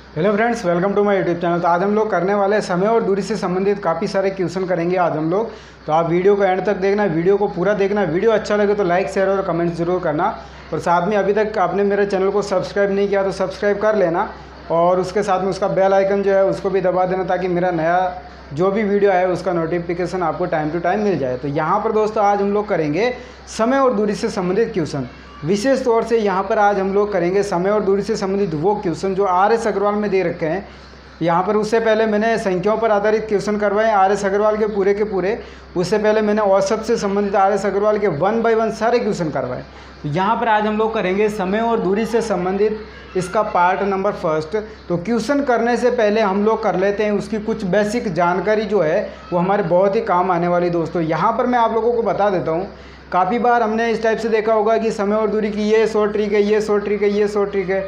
Hello friends, welcome to my YouTube channel. तो आज हम लोग करने वाले हैं समय और दूरी से संबंधित काफ़ी सारे क्वेश्चन करेंगे आज हम लोग। तो आप वीडियो को एंड तक देखना, वीडियो को पूरा देखना। वीडियो अच्छा लगे तो लाइक, शेयर और कमेंट जरूर करना। और साथ में अभी तक आपने मेरे चैनल को सब्सक्राइब नहीं किया तो सब्सक्राइब कर लेना, और उसके साथ में उसका बेल आइकन जो है उसको भी दबा देना, ताकि मेरा नया जो भी वीडियो है उसका नोटिफिकेशन आपको टाइम टू टाइम मिल जाए। तो यहाँ पर दोस्तों आज हम लोग करेंगे समय और दूरी से संबंधित क्वेश्चन। विशेष तौर से यहाँ पर आज हम लोग करेंगे समय और दूरी से संबंधित वो क्वेश्चन जो आर.एस. अग्रवाल में दे रखे हैं। यहाँ पर उससे पहले मैंने संख्याओं पर आधारित क्वेश्चन करवाए आर.एस. अग्रवाल के पूरे। उससे पहले मैंने औसत से संबंधित आर.एस. अग्रवाल के 1 बाय 1 सारे क्वेश्चन करवाए। तो यहाँ पर आज हम लोग करेंगे समय और दूरी से संबंधित इसका पार्ट नंबर फर्स्ट। तो क्वेश्चन करने से पहले हम लोग कर लेते हैं उसकी कुछ बेसिक जानकारी जो है वो हमारे बहुत ही काम आने वाली। दोस्तों यहाँ पर मैं आप लोगों को बता देता हूँ, काफ़ी बार हमने इस टाइप से देखा होगा कि समय और दूरी की ये शॉर्ट ट्रिक है, ये शॉर्ट ट्रिक है, ये शॉर्ट ट्रिक है।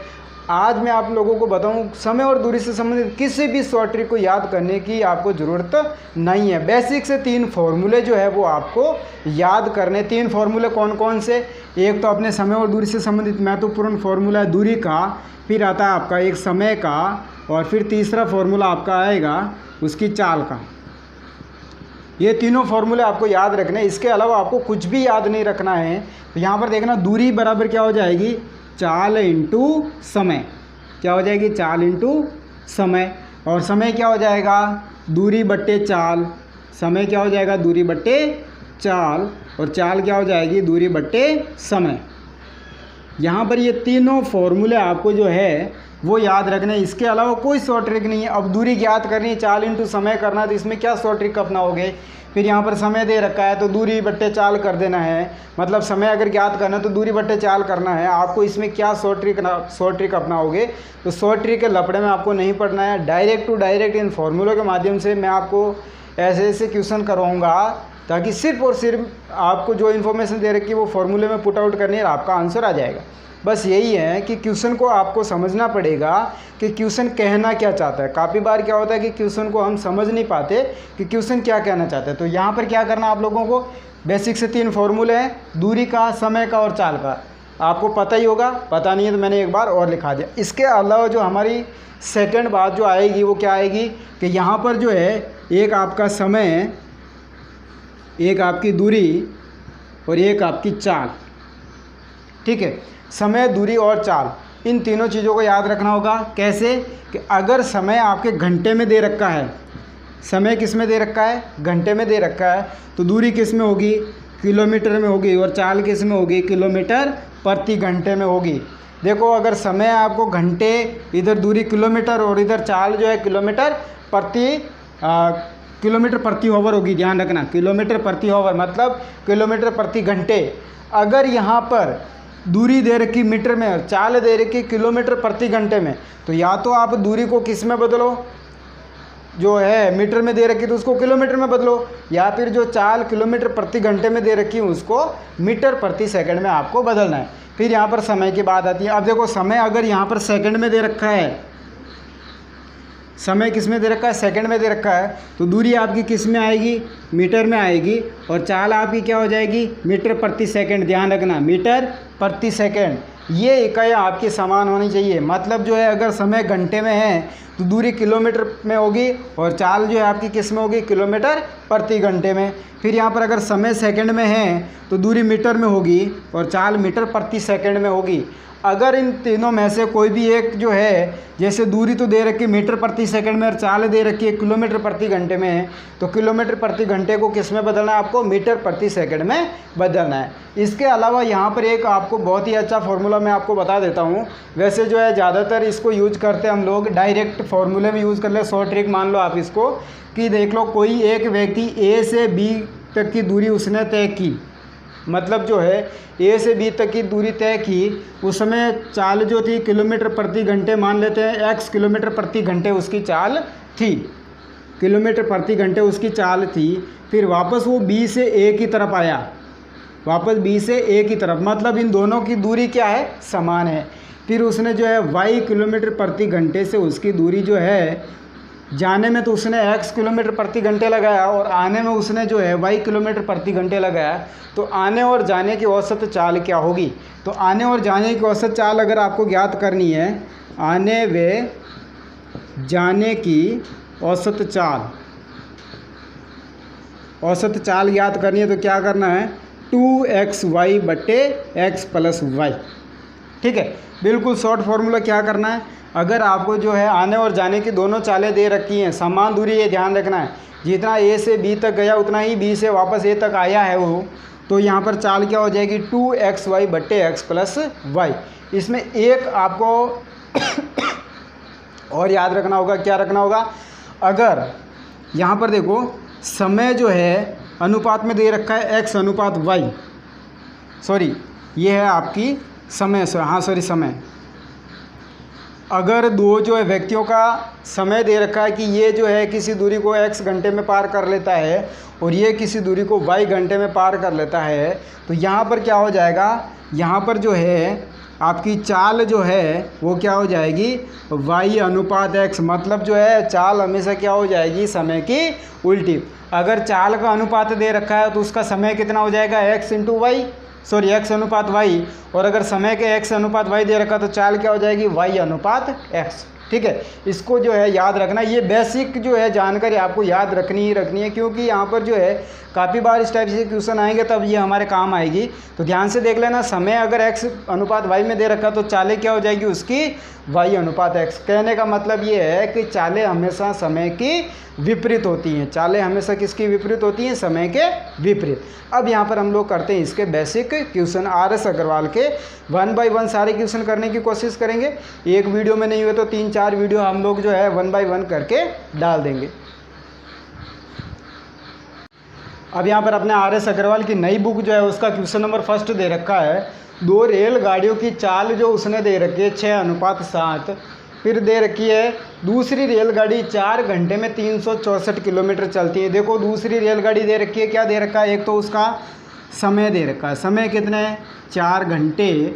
आज मैं आप लोगों को बताऊं समय और दूरी से संबंधित किसी भी शॉर्ट ट्रिक को याद करने की आपको ज़रूरत नहीं है। बेसिक से 3 फॉर्मूले जो है वो आपको याद करने। 3 फॉर्मूले कौन कौन से? एक तो अपने समय और दूरी से संबंधित महत्वपूर्ण फॉर्मूला है दूरी का, फिर आता है आपका एक समय का, और फिर तीसरा फॉर्मूला आपका आएगा उसकी चाल का। ये तीनों फॉर्मूले आपको याद रखने हैं। इसके अलावा आपको कुछ भी याद नहीं रखना है। तो यहाँ पर देखना, दूरी बराबर क्या हो जाएगी? चाल इंटू समय। क्या हो जाएगी? चाल इंटू समय। और समय क्या हो जाएगा? दूरी बट्टे चाल। समय क्या हो जाएगा? दूरी बट्टे चाल। और चाल क्या हो जाएगी? दूरी बट्टे समय। यहाँ पर ये तीनों फॉर्मूले आपको जो है वो याद रखने। इसके अलावा कोई शॉर्ट ट्रिक नहीं है। अब दूरी ज्ञात करनी है, चाल इंटू समय करना है, तो इसमें क्या शॉर्ट ट्रिक अपनाओगे? फिर यहाँ पर समय दे रखा है तो दूरी बट्टे चाल कर देना है। मतलब समय अगर ज्ञात करना है तो दूरी बट्टे चाल करना है। आपको इसमें क्या शॉर्ट ट्रिक अपनाओगे? तो शॉर्ट ट्रिक के लपड़े में आपको नहीं पड़ना है। डायरेक्ट टू डायरेक्ट इन फॉर्मूलों के माध्यम से मैं आपको ऐसे ऐसे क्वेश्चन करवाऊँगा, ताकि सिर्फ और सिर्फ आपको जो इन्फॉर्मेशन दे रखी है वो फॉर्मूले में पुट आउट करनी है और आपका आंसर आ जाएगा। बस यही है कि क्वेश्चन को आपको समझना पड़ेगा कि क्वेश्चन कहना क्या चाहता है। काफ़ी बार क्या होता है कि क्वेश्चन को हम समझ नहीं पाते कि क्वेश्चन क्या कहना चाहता है। तो यहाँ पर क्या करना आप लोगों को, बेसिक से 3 फॉर्मूले हैं, दूरी का, समय का और चाल का। आपको पता ही होगा, पता नहीं है तो मैंने एक बार और लिखा दिया। इसके अलावा जो हमारी सेकेंड बात जो आएगी वो क्या आएगी कि यहाँ पर जो है एक आपका समय, एक आपकी दूरी और एक आपकी चाल। ठीक है, समय, दूरी और चाल, इन तीनों चीज़ों को याद रखना होगा। कैसे? कि अगर समय आपके घंटे में दे रखा है, समय किस में दे रखा है? घंटे में दे रखा है, तो दूरी किस में होगी? किलोमीटर में होगी। और चाल किस में होगी? किलोमीटर प्रति घंटे में होगी। देखो, अगर समय आपको घंटे, इधर दूरी किलोमीटर और इधर चाल जो है किलोमीटर प्रति आवर होगी। ध्यान रखना, किलोमीटर प्रति आवर मतलब किलोमीटर प्रति घंटे। अगर यहाँ पर दूरी दे रखी मीटर में और चाल दे रखी किलोमीटर प्रति घंटे में, तो या तो आप दूरी को किस में बदलो, जो है मीटर में दे रखी तो उसको किलोमीटर में बदलो, या फिर जो चाल किलोमीटर प्रति घंटे में दे रखी है उसको मीटर प्रति सेकंड में आपको बदलना है। फिर यहाँ पर समय की बात आती है। अब देखो, समय अगर यहाँ पर सेकंड में दे रखा है, समय किस में दे रखा है? सेकंड में दे रखा है, तो दूरी आपकी किस में आएगी? मीटर में आएगी। और चाल आपकी क्या हो जाएगी? मीटर प्रति सेकंड। ध्यान रखना, मीटर प्रति सेकंड। ये इकाइयाँ आपकी समान होनी चाहिए। मतलब जो है अगर समय घंटे में है तो दूरी किलोमीटर में होगी और चाल जो है आपकी किस में होगी? किलोमीटर प्रति घंटे में। फिर यहाँ पर अगर समय सेकंड में है तो दूरी मीटर में होगी और चाल मीटर प्रति सेकंड में होगी। अगर इन तीनों में से कोई भी एक जो है, जैसे दूरी तो दे रखी मीटर प्रति सेकंड में और चाल दे रखी है किलोमीटर प्रति घंटे में, तो किलोमीटर प्रति घंटे को किस में बदलना है? आपको मीटर प्रति सेकंड में बदलना है। इसके अलावा यहाँ पर एक आपको बहुत ही अच्छा फार्मूला मैं आपको बता देता हूँ। वैसे जो है ज़्यादातर इसको यूज करते हैं हम लोग, डायरेक्ट फार्मूले में यूज़ कर ले। शॉर्ट ट्रिक मान लो आप इसको, कि देख लो कोई एक व्यक्ति ए से बी तक की दूरी उसने तय की, मतलब जो है ए से बी तक की दूरी तय की, उस समय चाल जो थी किलोमीटर प्रति घंटे मान लेते हैं, x किलोमीटर प्रति घंटे उसकी चाल थी, किलोमीटर प्रति घंटे उसकी चाल थी। फिर वापस वो बी से ए की तरफ आया, वापस बी से ए की तरफ, मतलब इन दोनों की दूरी क्या है? समान है। फिर उसने जो है y किलोमीटर प्रति घंटे से उसकी दूरी जो है, जाने में तो उसने x किलोमीटर प्रति घंटे लगाया और आने में उसने जो है y किलोमीटर प्रति घंटे लगाया, तो आने और जाने की औसत चाल क्या होगी? तो आने और जाने की औसत चाल अगर आपको ज्ञात करनी है, आने व जाने की औसत चाल याद करनी है तो क्या करना है, 2xy बट्टे x प्लस वाई। ठीक है, बिल्कुल शॉर्ट फॉर्मूला क्या करना है, अगर आपको जो है आने और जाने की दोनों चालें दे रखी हैं, समान दूरी, ये ध्यान रखना है, जितना a से b तक गया उतना ही b से वापस a तक आया है वो, तो यहाँ पर चाल क्या हो जाएगी, 2xy बट्टे x प्लस वाई। इसमें एक आपको और याद रखना होगा, क्या रखना होगा, अगर यहाँ पर देखो समय जो है अनुपात में दे रखा है x अनुपात y, सॉरी ये है आपकी समय से, हाँ सॉरी समय, अगर दो जो है व्यक्तियों का समय दे रखा है कि ये जो है किसी दूरी को x घंटे में पार कर लेता है और ये किसी दूरी को y घंटे में पार कर लेता है, तो यहाँ पर क्या हो जाएगा, यहाँ पर जो है आपकी चाल जो है वो क्या हो जाएगी, y अनुपात x, मतलब जो है चाल हमेशा क्या हो जाएगी, समय की उल्टी। अगर चाल का अनुपात दे रखा है तो उसका समय कितना हो जाएगा, x into Y, sorry x अनुपात y, और अगर समय के x अनुपात y दे रखा तो चाल क्या हो जाएगी, y अनुपात x। ठीक है, इसको जो है याद रखना, ये बेसिक जो है जानकारी आपको याद रखनी ही रखनी है, क्योंकि यहाँ पर जो है काफ़ी बार इस टाइप से क्वेश्चन आएंगे तब ये हमारे काम आएगी। तो ध्यान से देख लेना, समय अगर x अनुपात y में दे रखा तो चालें क्या हो जाएगी उसकी, y अनुपात x। कहने का मतलब ये है कि चालें हमेशा समय की विपरीत होती हैं, चालें हमेशा किसकी विपरीत होती हैं, समय के विपरीत। अब यहाँ पर हम लोग करते हैं इसके बेसिक क्वेश्चन, RS अग्रवाल के 1 बाय 1 सारे क्वेश्चन करने की कोशिश करेंगे। एक वीडियो में नहीं हुए तो 3-4 वीडियो हम लोग जो है 1 बाय 1 करके डाल देंगे। अब यहाँ पर अपने RS अग्रवाल की नई बुक जो है उसका क्वेश्चन नंबर फर्स्ट दे रखा है, 2 रेलगाड़ियों की चाल जो उसने दे रखी है 6:7, फिर दे रखी है दूसरी रेलगाड़ी 4 घंटे में 364 किलोमीटर चलती है। देखो दूसरी रेलगाड़ी दे रखी है, क्या दे रखा है, एक तो उसका समय दे रखा है, समय कितने 4 घंटे,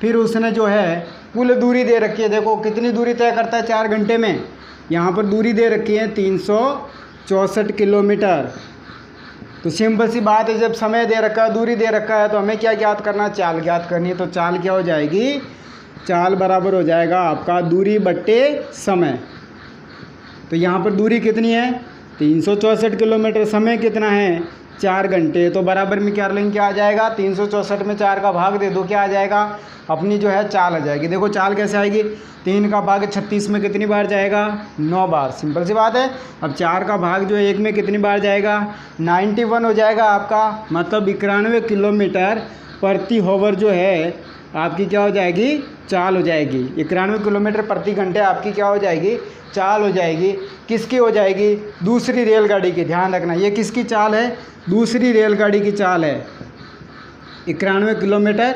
फिर उसने जो है कुल दूरी दे रखी है, देखो कितनी दूरी तय करता है 4 घंटे में, यहाँ पर दूरी दे रखी है 364 किलोमीटर। तो सिंपल सी बात है, जब समय दे रखा है, दूरी दे रखा है, तो हमें क्या ज्ञात करना है, चाल ज्ञात करनी है। तो चाल क्या हो जाएगी, चाल बराबर हो जाएगा आपका दूरी बट्टे समय। तो यहाँ पर दूरी कितनी है 364 किलोमीटर, समय कितना है 4 घंटे, तो बराबर में क्या लेंगे, क्या आ जाएगा, 364 में 4 का भाग दे दो, क्या आ जाएगा, अपनी जो है चाल आ जाएगी। देखो चाल कैसे आएगी, 3 का भाग 36 में कितनी बार जाएगा, 9 बार, सिंपल सी बात है। अब 4 का भाग जो है 1 में कितनी बार जाएगा, 91 हो जाएगा आपका, मतलब 91 किलोमीटर प्रति होवर जो है आपकी क्या हो जाएगी, चाल हो जाएगी। 91 किलोमीटर प्रति घंटे आपकी क्या हो जाएगी, चाल हो जाएगी। किसकी हो जाएगी, दूसरी रेलगाड़ी की। ध्यान रखना ये किसकी चाल है, दूसरी रेलगाड़ी की चाल है। 91 किलोमीटर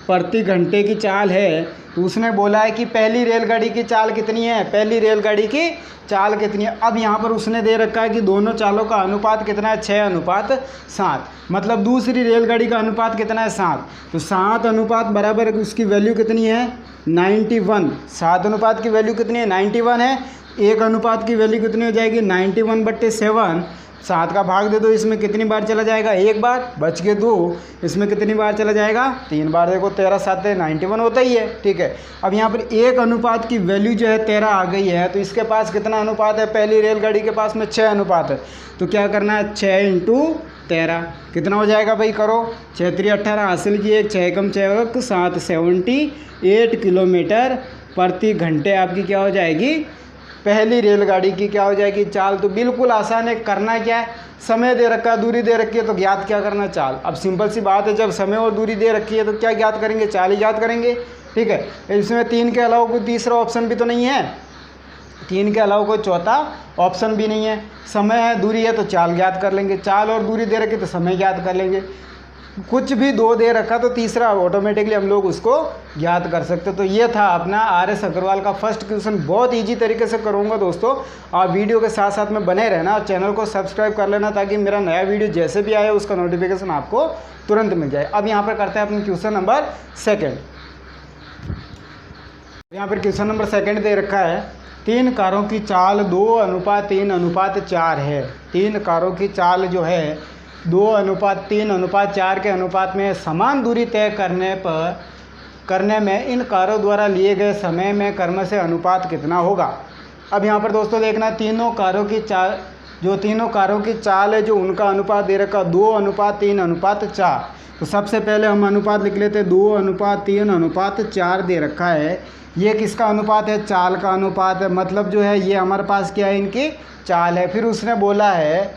प्रति घंटे की चाल है, तो उसने बोला है कि पहली रेलगाड़ी की चाल कितनी है, पहली रेलगाड़ी की चाल कितनी है। अब यहाँ पर उसने दे रखा है कि दोनों चालों का अनुपात कितना है, 6:7, मतलब दूसरी रेलगाड़ी का अनुपात कितना है, 7। तो 7 अनुपात बराबर उसकी वैल्यू कितनी है, 91। 7 अनुपात की वैल्यू कितनी है, 91 है। 1 अनुपात की वैल्यू कितनी हो जाएगी, 91/7। 7 का भाग दे दो, इसमें कितनी बार चला जाएगा, 1 बार, बच के 2, इसमें कितनी बार चला जाएगा, 3 बार। देखो 13 7 91 होता ही है। ठीक है, अब यहाँ पर 1 अनुपात की वैल्यू जो है 13 आ गई है, तो इसके पास कितना अनुपात है, पहली रेलगाड़ी के पास में 6 अनुपात है। तो क्या करना है, 6 × 13 कितना हो जाएगा भाई, करो 6 × 3 = 18 हासिल किए, 6 × 6 = 7, 78 किलोमीटर प्रति घंटे आपकी क्या हो जाएगी, पहली रेलगाड़ी की क्या हो जाएगी चाल। तो बिल्कुल आसान है, करना क्या है, समय दे रखा है, दूरी दे रखी है, तो ज्ञात क्या करना, चाल। अब सिंपल सी बात है, जब समय और दूरी दे रखी है तो क्या ज्ञात करेंगे, चाल ही ज्ञात करेंगे। ठीक है, इसमें 3 के अलावा कोई तीसरा ऑप्शन भी तो नहीं है, 3 के अलावा कोई चौथा ऑप्शन भी नहीं है। समय है, दूरी है, तो चाल ज्ञात कर लेंगे, चाल और दूरी दे रखी तो समय ज्ञात कर लेंगे। कुछ भी 2 दे रखा तो तीसरा ऑटोमेटिकली हम लोग उसको ज्ञात कर सकते। तो ये था अपना RS अग्रवाल का फर्स्ट क्वेश्चन, बहुत इजी तरीके से करूँगा दोस्तों। आप वीडियो के साथ साथ में बने रहना और चैनल को सब्सक्राइब कर लेना, ताकि मेरा नया वीडियो जैसे भी आए उसका नोटिफिकेशन आपको तुरंत मिल जाए। अब यहाँ पर करते हैं अपना क्वेश्चन नंबर 2। यहाँ पर क्वेश्चन नंबर 2 दे रखा है, 3 कारों की चाल 2:3:4 है। 3 कारों की चाल जो है 2:3:4 के अनुपात में समान दूरी तय करने में इन कारों द्वारा लिए गए समय में क्रमशः अनुपात कितना होगा। अब यहाँ पर दोस्तों देखना, तीनों कारों की चाल, जो तीनों कारों की चाल है जो उनका अनुपात दे रखा 2:3:4। तो सबसे पहले हम अनुपात लिख लेते हैं, 2:3:4 दे रखा है। ये किसका अनुपात है? चाल का अनुपात है। मतलब जो है ये हमारे पास क्या है? इनकी चाल है। फिर उसने बोला है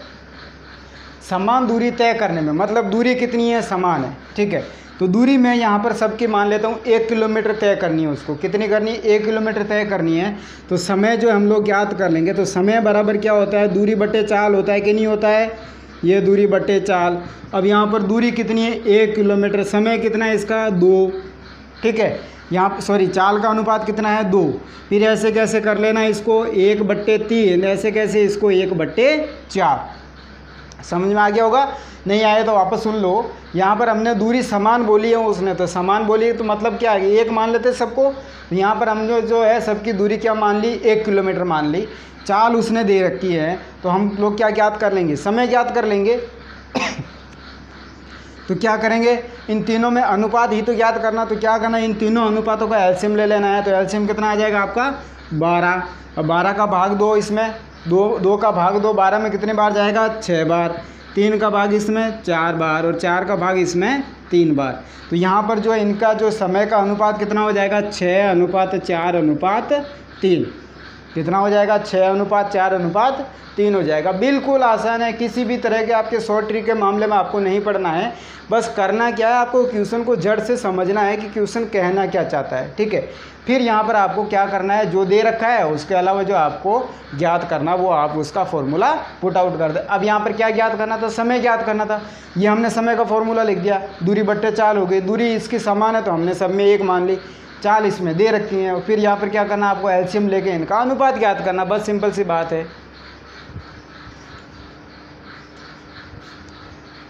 समान दूरी तय करने में, मतलब दूरी कितनी है? समान है। ठीक है, तो दूरी मैं यहाँ पर सबकी मान लेता हूँ 1 किलोमीटर तय करनी है। उसको कितनी करनी है? 1 किलोमीटर तय करनी है। तो समय जो हम लोग ज्ञात कर लेंगे, तो समय बराबर क्या होता है? दूरी बटे चाल होता है कि नहीं होता है? ये दूरी बटे चाल। अब यहाँ पर दूरी कितनी है? 1 किलोमीटर। समय कितना है इसका? 2। ठीक है, यहाँ सॉरी चाल का अनुपात कितना है? 2। फिर ऐसे कैसे कर लेना इसको? 1/3। ऐसे कैसे? इसको 1/4। समझ में आ गया होगा? नहीं आया तो वापस सुन लो। यहाँ पर हमने दूरी समान बोली है उसने, तो समान बोली है तो मतलब क्या है? एक मान लेते सबको। यहाँ पर हमने जो है सबकी दूरी क्या मान ली? 1 किलोमीटर मान ली। चाल उसने दे रखी है, तो हम लोग क्या ज्ञात कर लेंगे? समय ज्ञात कर लेंगे। तो क्या करेंगे? इन तीनों में अनुपात ही तो ज्ञात करना। तो क्या करना? इन तीनों अनुपातों का एलसीएम ले लेना है। तो एलसीएम कितना आ जाएगा आपका? 12। अब 12 का भाग 2 इसमें, 2 का भाग 2 12 में कितने बार जाएगा? 6 बार। 3 का भाग इसमें 4 बार, और 4 का भाग इसमें 3 बार। तो यहाँ पर जो है इनका जो समय का अनुपात कितना हो जाएगा? 6:4:3। कितना हो जाएगा? 6:4:3 हो जाएगा। बिल्कुल आसान है। किसी भी तरह के आपके शॉर्ट ट्रिक के मामले में आपको नहीं पढ़ना है। बस करना क्या है? आपको क्वेश्चन को जड़ से समझना है कि क्वेश्चन कहना क्या चाहता है। ठीक है, फिर यहाँ पर आपको क्या करना है? जो दे रखा है उसके अलावा जो आपको ज्ञात करना, वो आप उसका फॉर्मूला पुट आउट कर दे। अब यहाँ पर क्या ज्ञात करना था? समय ज्ञात करना था। ये हमने समय का फॉर्मूला लिख दिया, दूरी बट्टे चाल हो गई। दूरी इसकी समान है तो हमने सब में 1 मान ली। चाल इसमें दे रखी है। फिर यहाँ पर क्या करना? आपको एलसीएम लेके इनका अनुपात ज्ञात करना। बस सिंपल सी बात है।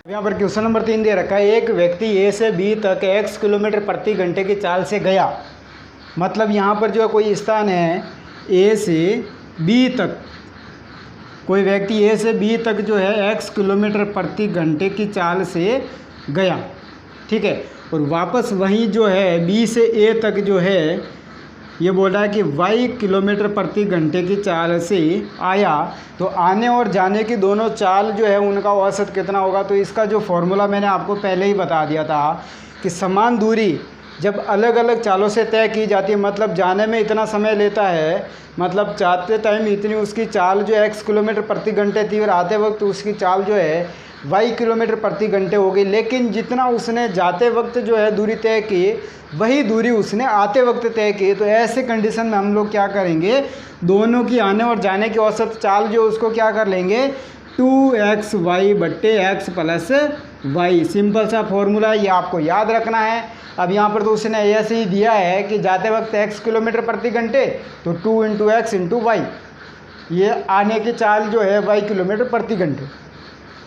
यहाँ पर क्वेश्चन नंबर 3 दे रखा है, एक व्यक्ति ए से बी तक x किलोमीटर प्रति घंटे की चाल से गया। मतलब यहाँ पर जो है कोई स्थान है ए से बी तक, कोई व्यक्ति ए से बी तक जो है x किलोमीटर प्रति घंटे की चाल से गया। ठीक है, और वापस वहीं जो है बी से ए तक जो है ये बोल रहा है कि y किलोमीटर प्रति घंटे की चाल से आया। तो आने और जाने की दोनों चाल जो है उनका औसत कितना होगा? तो इसका जो फॉर्मूला मैंने आपको पहले ही बता दिया था कि समान दूरी जब अलग अलग चालों से तय की जाती है, मतलब जाने में इतना समय लेता है, मतलब जाते टाइम इतनी उसकी चाल जो है x किलोमीटर प्रति घंटे थी, और आते वक्त उसकी चाल जो है y किलोमीटर प्रति घंटे हो गई। लेकिन जितना उसने जाते वक्त जो है दूरी तय की, वही दूरी उसने आते वक्त तय की। तो ऐसे कंडीशन में हम लोग क्या करेंगे? दोनों की आने और जाने की औसत चाल जो उसको क्या कर लेंगे? 2xy/x + y। सिंपल सा फॉर्मूला, ये आपको याद रखना है। अब यहाँ पर तो उसने ऐसे ही दिया है कि जाते वक्त x किलोमीटर प्रति घंटे, तो 2 × x × y। ये आने की चाल जो है y किलोमीटर प्रति घंटे।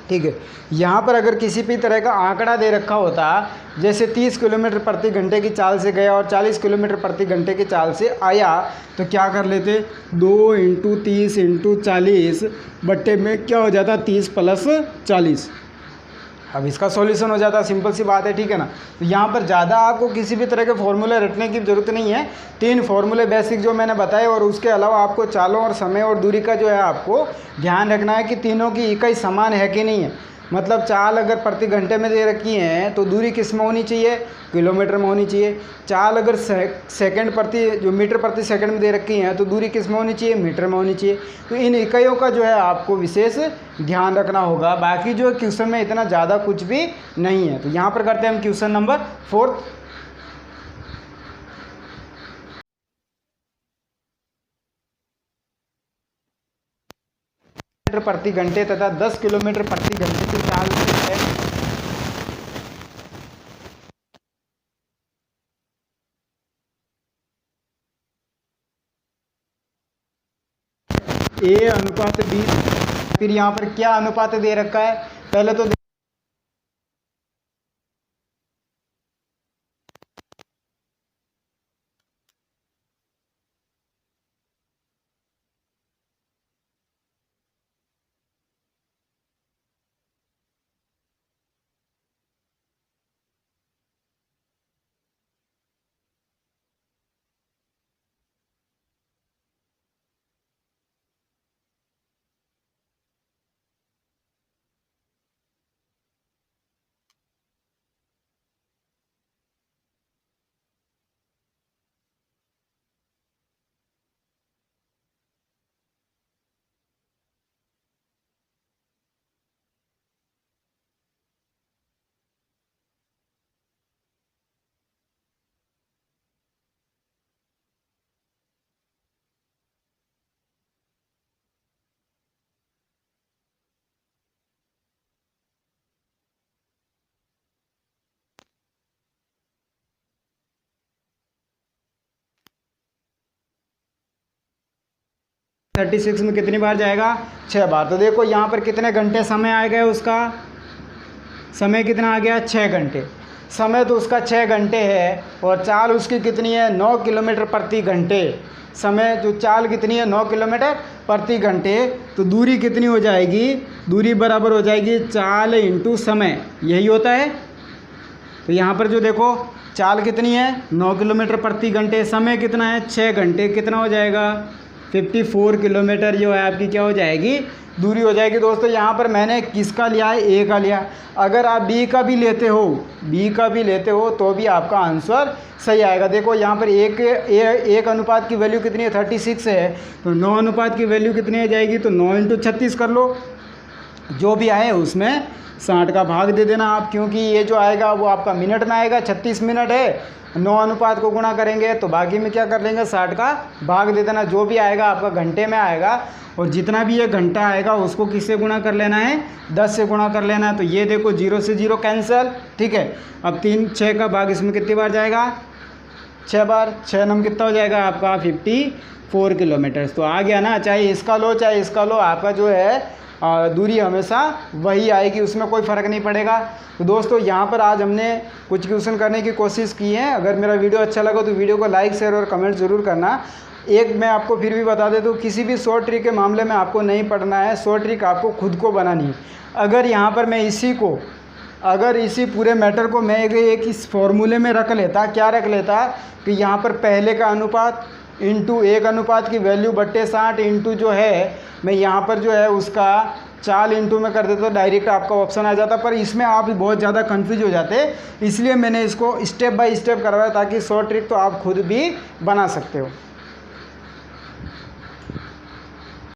ठीक है, यहाँ पर अगर किसी भी तरह का आंकड़ा दे रखा होता, जैसे 30 किलोमीटर प्रति घंटे की चाल से गया और 40 किलोमीटर प्रति घंटे की चाल से आया, तो क्या कर लेते? 2 × 30 × 40 बट्टे में क्या हो जाता? 30 + 40। अब इसका सॉल्यूशन हो जाता। सिंपल सी बात है। ठीक है ना? तो यहाँ पर ज़्यादा आपको किसी भी तरह के फॉर्मूले रटने की ज़रूरत नहीं है। 3 फॉर्मूले बेसिक जो मैंने बताए, और उसके अलावा आपको चालों और समय और दूरी का जो है आपको ध्यान रखना है कि तीनों की इकाई समान है कि नहीं है। मतलब चाल अगर प्रति घंटे में दे रखी है तो दूरी किस में होनी चाहिए? किलोमीटर में होनी चाहिए। चाल अगर सेकंड प्रति जो मीटर प्रति सेकंड में दे रखी है तो दूरी किस में होनी चाहिए? मीटर में होनी चाहिए। तो इन इकाइयों का जो है आपको विशेष ध्यान रखना होगा। बाकी जो क्वेश्चन में इतना ज़्यादा कुछ भी नहीं है। तो यहाँ पर करते हैं हम क्वेश्चन नंबर 4। प्रति घंटे तथा 10 किलोमीटर प्रति घंटे की चाल से है A/B। फिर यहाँ पर क्या अनुपात दे रखा है? पहले तो 36 में कितनी बार जाएगा, 6 बार। तो देखो यहाँ पर कितने घंटे समय आ गया, उसका समय कितना आ गया, 6 घंटे। समय तो उसका 6 घंटे है और चाल उसकी कितनी है, 9 किलोमीटर प्रति घंटे। समय जो चाल कितनी है, 9 किलोमीटर प्रति घंटे। तो दूरी कितनी हो जाएगी, दूरी बराबर हो जाएगी चाल इंटू समय, यही होता है। तो यहाँ पर जो देखो चाल कितनी है, 9 किलोमीटर प्रति घंटे, समय कितना है, 6 घंटे, कितना हो जाएगा, 54 किलोमीटर जो है आपकी क्या हो जाएगी, दूरी हो जाएगी। दोस्तों यहाँ पर मैंने किसका लिया है, ए का लिया। अगर आप बी का भी लेते हो तो भी आपका आंसर सही आएगा। देखो यहाँ पर एक अनुपात की वैल्यू कितनी है, 36 है। तो 9 अनुपात की वैल्यू कितनी हो जाएगी, तो 9 इंटू 36 कर लो, जो भी आए उसमें 60 का भाग दे देना आप, क्योंकि ये जो आएगा वो आपका मिनट में आएगा, 36 मिनट है, 9 अनुपात को गुणा करेंगे तो बाकी में क्या कर लेंगे, 60 का भाग दे देना। जो भी आएगा आपका घंटे में आएगा, और जितना भी ये घंटा आएगा उसको किससे गुणा कर लेना है, 10 से गुणा कर लेना है। तो ये देखो 0 से 0 कैंसिल, ठीक है। अब 6 का भाग इसमें कितनी बार जाएगा, 6 बार। 6 नम कितना हो जाएगा आपका, 54 किलोमीटर्स। तो आ गया ना, चाहे इसका लो चाहे इसका लो, आपका जो है दूरी हमेशा वही आएगी, उसमें कोई फ़र्क नहीं पड़ेगा। तो दोस्तों यहाँ पर आज हमने कुछ क्वेश्चन करने की कोशिश की है। अगर मेरा वीडियो अच्छा लगा तो वीडियो को लाइक शेयर और कमेंट ज़रूर करना। एक मैं आपको फिर भी बता देता हूँ, किसी भी शॉर्ट ट्रिक के मामले में आपको नहीं पढ़ना है, शॉर्ट ट्रिक आपको खुद को बनानी है। अगर यहाँ पर मैं इसी पूरे मैटर को मैं एक इस फॉर्मूले में रख लेता, क्या रख लेता कि यहाँ पर पहले का अनुपात इंटू 1 अनुपात की वैल्यू बट्टे 60 इंटू जो है, मैं यहाँ पर जो है उसका चाल इंटू में कर देता, तो डायरेक्ट आपका ऑप्शन आ जाता। पर इसमें आप बहुत ज़्यादा कंफ्यूज हो जाते, इसलिए मैंने इसको स्टेप बाय स्टेप करवाया, ताकि शॉर्ट ट्रिक तो आप खुद भी बना सकते हो।